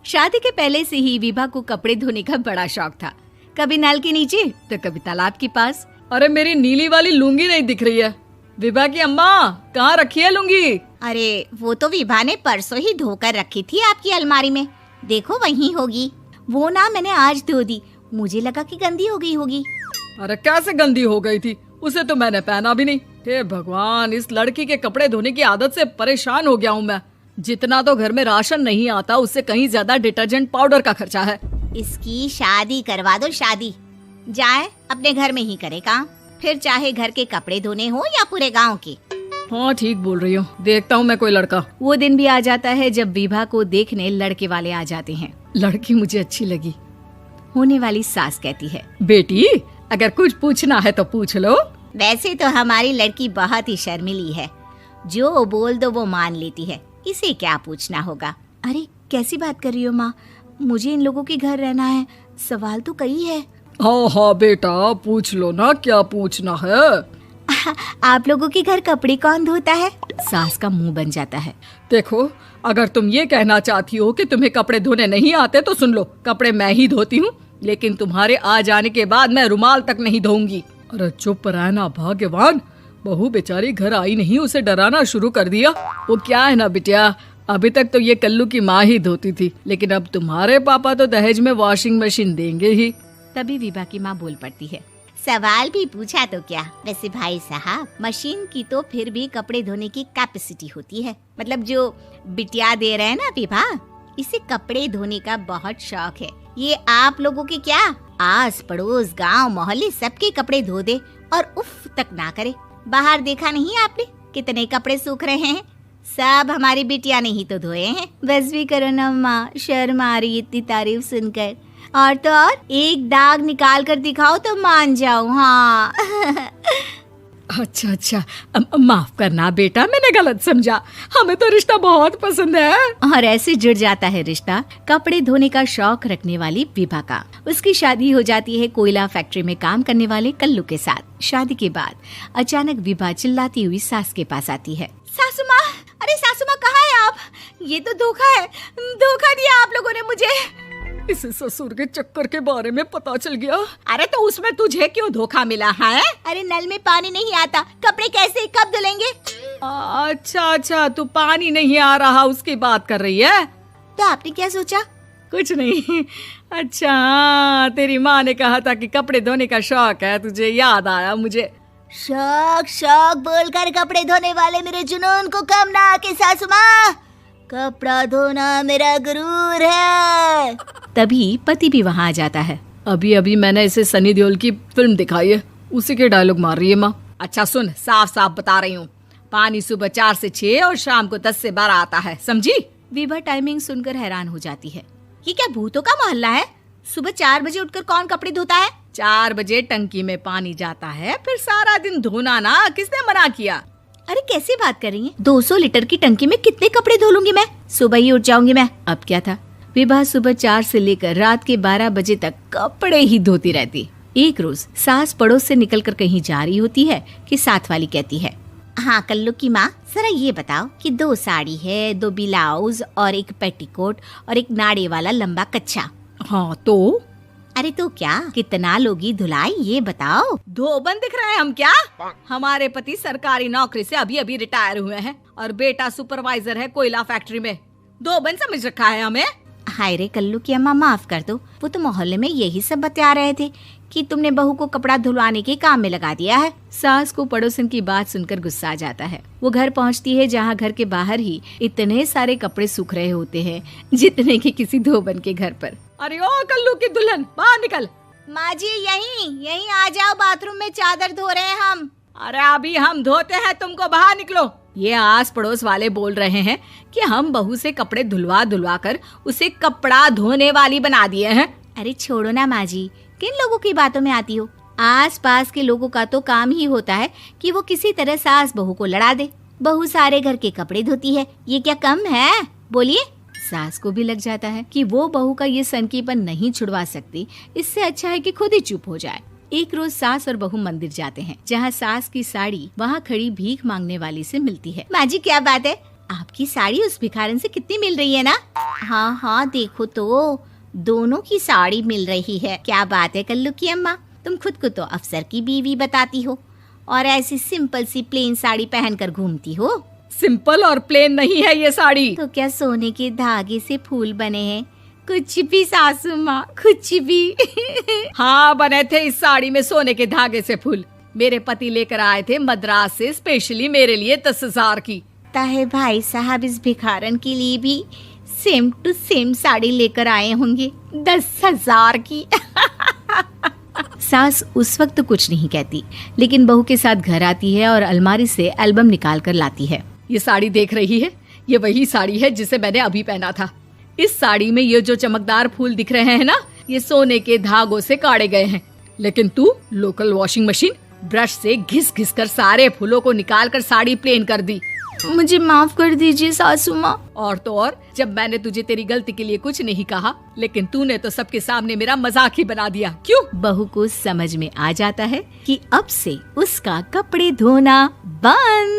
शादी के पहले से ही विभा को कपड़े धोने का बड़ा शौक था। कभी नल के नीचे तो कभी तालाब के पास। अरे मेरी नीली वाली लुंगी नहीं दिख रही है। विभा की अम्मा, कहाँ रखी है लुंगी? अरे वो तो विभा ने परसों ही धोकर रखी थी आपकी अलमारी में, देखो वहीं होगी। वो ना मैंने आज धो दी, मुझे लगा कि गंदी हो गई होगी। अरे कैसे गंदी हो गई थी? उसे तो मैंने पहना भी नहीं। हे भगवान, इस लड़की के कपड़े धोने की आदत से परेशान हो गया हूँ मैं। जितना तो घर में राशन नहीं आता, उससे कहीं ज्यादा डिटर्जेंट पाउडर का खर्चा है। इसकी शादी करवा दो, शादी। जाए अपने घर में ही करे काम, फिर चाहे घर के कपड़े धोने हो या पूरे गांव के। हाँ ठीक बोल रही हो, देखता हूँ मैं कोई लड़का। वो दिन भी आ जाता है जब विभा को देखने लड़के वाले आ जाते हैं। लड़की मुझे अच्छी लगी। होने वाली सास कहती है, बेटी अगर कुछ पूछना है तो पूछ लो। वैसे तो हमारी लड़की बहुत ही शर्मीली है, जो बोल दो वो मान लेती है, इसे क्या पूछना होगा। अरे कैसी बात कर रही हो माँ, मुझे इन लोगों के घर रहना है, सवाल तो कई है। हाँ हाँ बेटा, पूछ लो ना, क्या पूछना है। आप लोगों के घर कपड़े कौन धोता है? सास का मुंह बन जाता है। देखो, अगर तुम ये कहना चाहती हो कि तुम्हें कपड़े धोने नहीं आते तो सुन लो, कपड़े मैं ही धोती हूँ, लेकिन तुम्हारे आ जाने के बाद मैं रुमाल तक नहीं धोऊंगी। अरे चुप रहना भाग्यवान, बहू बेचारी घर आई नहीं, उसे डराना शुरू कर दिया। वो क्या है ना बिटिया, अभी तक तो ये कल्लू की माँ ही धोती थी, लेकिन अब तुम्हारे पापा तो दहेज में वॉशिंग मशीन देंगे ही। तभी विभा की माँ बोल पड़ती है, सवाल भी पूछा तो क्या। वैसे भाई साहब, मशीन की तो फिर भी कपड़े धोने की कैपेसिटी होती है। मतलब जो बिटिया दे रहे हैं ना विभा, इसे कपड़े धोने का बहुत शौक है। ये आप लोगों के क्या, आस पड़ोस गांव मोहल्ले सबके कपड़े धो दे और उफ तक ना करे। बाहर देखा नहीं आपने कितने कपड़े सूख रहे हैं? सब हमारी बिटिया ने ही तो धोए हैं। बस भी करो ना माँ, शर्म आ रही इतनी तारीफ सुनकर। और तो और एक दाग निकाल कर दिखाओ तो मान जाओ। हाँ अच्छा, माफ करना बेटा, मैंने गलत समझा। हमें तो रिश्ता बहुत पसंद है। और ऐसे जुड़ जाता है रिश्ता कपड़े धोने का शौक रखने वाली विभा का। उसकी शादी हो जाती है कोयला फैक्ट्री में काम करने वाले कल्लू के साथ। शादी के बाद अचानक विभा चिल्लाती हुई सास के पास आती है। सासू माँ, अरे सासू माँ कहाँ है आप? ये तो धोखा है, धोखा दिया आप लोगों ने मुझे। इसे ससुर के चक्कर के बारे में पता चल गया। अरे तो उसमें तुझे क्यों धोखा मिला है? अरे नल में पानी नहीं आता, कपड़े कैसे कब धुलेंगे? अच्छा, तू पानी नहीं आ रहा उसकी बात कर रही है। तो आपने क्या सोचा? कुछ नहीं। अच्छा, तेरी माँ ने कहा था कि कपड़े धोने का शौक है तुझे, याद आया मुझे। शौक बोलकर कपड़े धोने वाले मेरे जुनून को कम ना आके सासू माँ, कपड़ा धोना मेरा गुरूर है। तभी पति भी वहाँ आ जाता है। अभी मैंने इसे सनी देओल की फिल्म दिखाई है, उसी के डायलॉग मार रही है माँ। अच्छा सुन, साफ साफ बता रही हूँ, पानी सुबह 4 से 6 और शाम को 10 से 12 आता है, समझी? विभा टाइमिंग सुनकर हैरान हो जाती है। ये क्या भूतों का मोहल्ला है? सुबह 4 बजे उठकर कौन कपड़े धोता है? 4 बजे टंकी में पानी जाता है, फिर सारा दिन धोना ना, किसने मना किया? अरे कैसी बात कर रही हैं? 200 लीटर की टंकी में कितने कपड़े धो लूंगी मैं? सुबह ही उठ जाऊंगी मैं। अब क्या था, विभा सुबह 4 से लेकर रात के 12 बजे तक कपड़े ही धोती रहती। एक रोज सास पड़ोस से निकलकर कहीं जा रही होती है कि साथ वाली कहती है, हाँ कल्लू की माँ, जरा ये बताओ कि 2 साड़ी है, 2 ब्लाउज और एक पेटीकोट और एक नाड़े वाला लंबा कच्छा। हाँ तो? अरे तो क्या, कितना लोगी धुलाई ये बताओ। धोबन दिख रहे हैं हम क्या? हमारे पति सरकारी नौकरी से अभी रिटायर हुए हैं और बेटा सुपरवाइजर है कोयला फैक्ट्री में। धोबन समझ रखा है हमें? हाय रे कल्लू की अम्मा, माफ कर दो, वो तो मोहल्ले में यही सब बता रहे थे कि तुमने बहू को कपड़ा धुलवाने के काम में लगा दिया है। सास को पड़ोसन की बात सुनकर गुस्सा आ जाता है। वो घर पहुंचती है जहां घर के बाहर ही इतने सारे कपड़े सूख रहे होते हैं जितने कि किसी धोबन के घर पर। अरे ओ कल्लू की दुल्हन, बाहर निकल। माँ जी यहीं आ जाओ, बाथरूम में चादर धो रहे हैं हम। अरे अभी हम धोते हैं, तुमको बाहर निकलो। ये आस पड़ोस वाले बोल रहे हैं कि हम बहू से कपड़े धुलवा कर उसे कपड़ा धोने वाली बना दिए हैं। अरे छोड़ो ना माँ जी, किन लोगों की बातों में आती हो? आस पास के लोगों का तो काम ही होता है कि वो किसी तरह सास बहू को लड़ा दे। बहू सारे घर के कपड़े धोती है, ये क्या कम है? बोलिए। सास को भी लग जाता है कि वो बहू का ये सनकीपन नहीं छुड़वा सकती, इससे अच्छा है कि खुद ही चुप हो जाए। एक रोज सास और बहू मंदिर जाते हैं, जहाँ सास की साड़ी वहाँ खड़ी भीख मांगने वाली से मिलती है। माँ जी क्या बात है, आपकी साड़ी उस भिखारन से कितनी मिल रही है ना? हाँ हाँ देखो तो, दोनों की साड़ी मिल रही है। क्या बात है कल्लू की अम्मा, तुम खुद को तो अफसर की बीवी बताती हो और ऐसी सिंपल सी प्लेन साड़ी पहनकर घूमती हो। सिंपल और प्लेन नहीं है ये साड़ी। तो क्या सोने के धागे से फूल बने हैं? कुछ भी सासू माँ, कुछ भी। हाँ बने थे इस साड़ी में सोने के धागे से फूल। मेरे पति लेकर आए थे मद्रास से स्पेशली मेरे लिए 10,000 की। ताहे भाई साहब इस भिखारन के लिए भी सेम टू सेम साड़ी लेकर आए होंगे 10,000 की। सास उस वक्त तो कुछ नहीं कहती, लेकिन बहू के साथ घर आती है और अलमारी से एल्बम निकाल कर लाती है। ये साड़ी देख रही है, ये वही साड़ी है जिसे मैंने अभी पहना था। इस साड़ी में ये जो चमकदार फूल दिख रहे हैं ना, ये सोने के धागों से काटे गए हैं। लेकिन तू लोकल वॉशिंग मशीन ब्रश से घिस घिस कर सारे फूलों को निकाल कर साड़ी प्लेन कर दी। मुझे माफ कर दीजिए सासू माँ। और तो और, जब मैंने तुझे तेरी गलती के लिए कुछ नहीं कहा, लेकिन तूने तो सबके सामने मेरा मजाक ही बना दिया। क्यों? बहू को समझ में आ जाता है कि अब से उसका कपड़े धोना बंद।